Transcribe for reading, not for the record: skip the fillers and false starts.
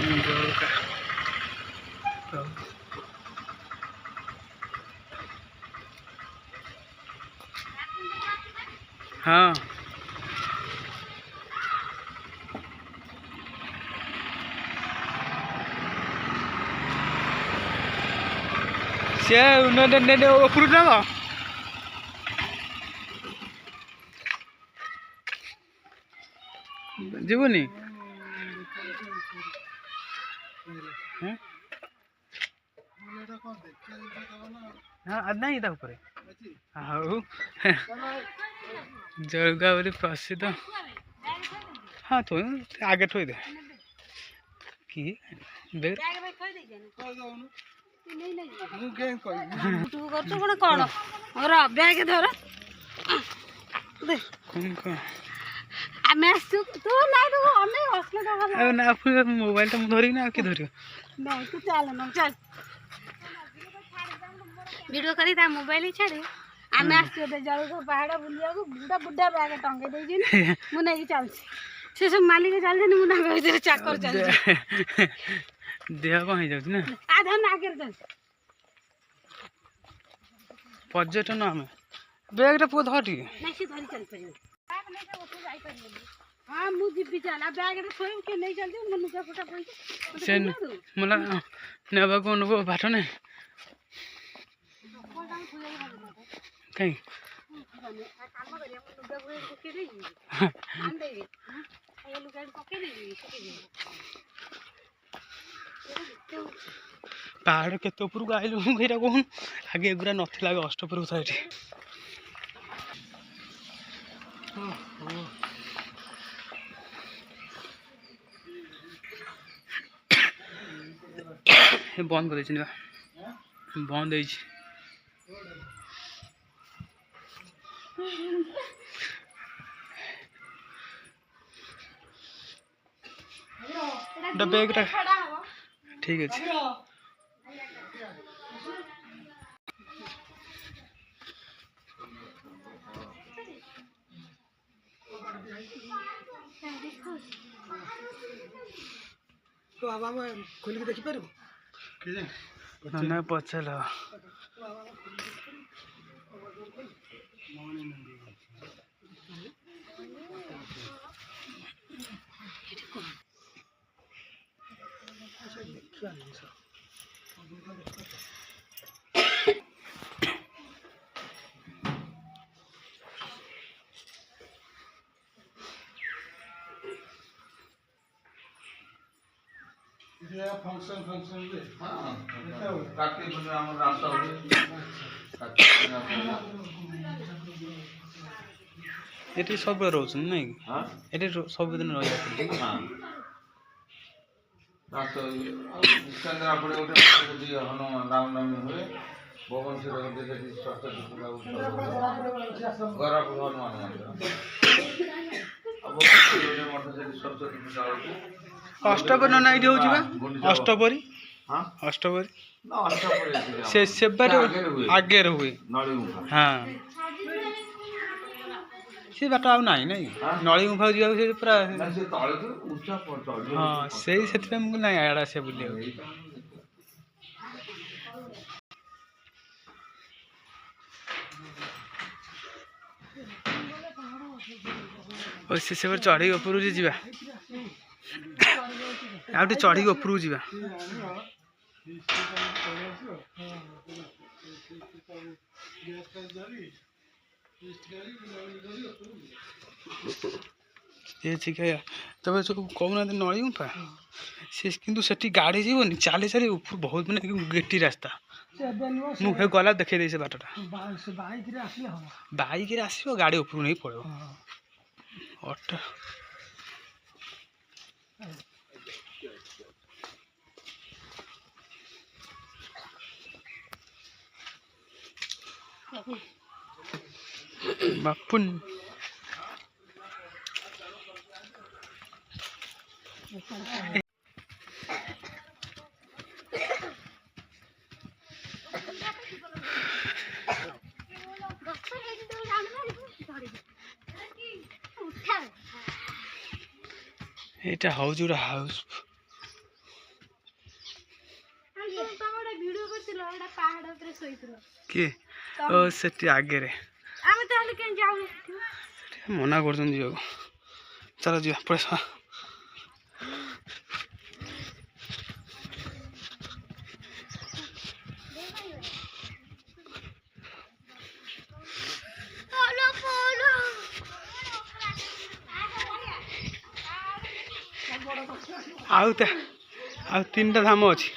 जलका हाँ से ऊपर जाओ जीवनी हाँ नहीं था ऊपर हाँ जलगा बोली प्रसिद्ध हाँ थो आगे थोई दे कि बेग मोबाइल तो धरी ना कि धर वीडियो करी ता मोबाइल छाड़े आमे आसते जल पहाड़ बुलिया बुढ़ा बुढ़ा बैग टंगे दे मु नहीं चल से सब मालिक चल मु ना भीतर चाकर चल देह कौन हो जाउछ ना आधा ना आगे चल पर्यटन आम बैग पु धरी नहीं से धरी चल परियो बैग नहीं से उठ जाई परियो हां मु जिबी चला बैग रे थोइ के नहीं चल मु नुका फटा पई से मला नेबा को नको बाट नै कहीं पहाड़ के ऊपर को आइलु कहीटा कहूँ आगे एगुरा नथिला अष्टपुर था ये बंद कर बंद बैगटा ठीक है तो आवा में खोल के देखि पारू ना पचल फंक्शन फंक्शन दे हां काटी बने हमर रास्ता हो ये सब रोज नहीं हां ये सब दिन रही हां रास्ता चंद्रा पड़े उठे बुद्धि हनुमान राम नाम हुए भगवान श्री राम देखे सरस्वती पूजा गरा हनुमान मंदिर अब मठ से सरस्वती पूजा अष्टपरी ना ये हूँ अष्टपरी हाँ अष्टपरी ना अष्टपरी से आगे हुए हाँ से बाट आउ ना नली गुंफा जा पूरा हाँ से ना आड़ा से बुले से चढ़ी ऊपर जा आउटे चढ़ी ऊपर जा तब सब कहना नली गुंफा सी कि से गाड़ी जीवन चली चली ऊपर बहुत मैंने गेटी रास्ता मुझे गला देखे दे से बाटटा बाइक आसो गाड़ी ऊपर नहीं पड़ो ऑटो बापुन এটা হাউজুরা হাউস ଶୋଇଥିଲ ଗୋଟେ ପାହାଡ ଉପରେ ଶୋଇଥିଲ କିଏ ଓ ସେଠି ଆଗରେ ଆମେ ତାହେଲେ କେମିତି ଯାଉ ମନା କରୁଛନ୍ତି ଯିବାକୁ ଚାଲ ଯିବା ପଇସା ଆଉ 3ଟା ଧାମ ଅଛି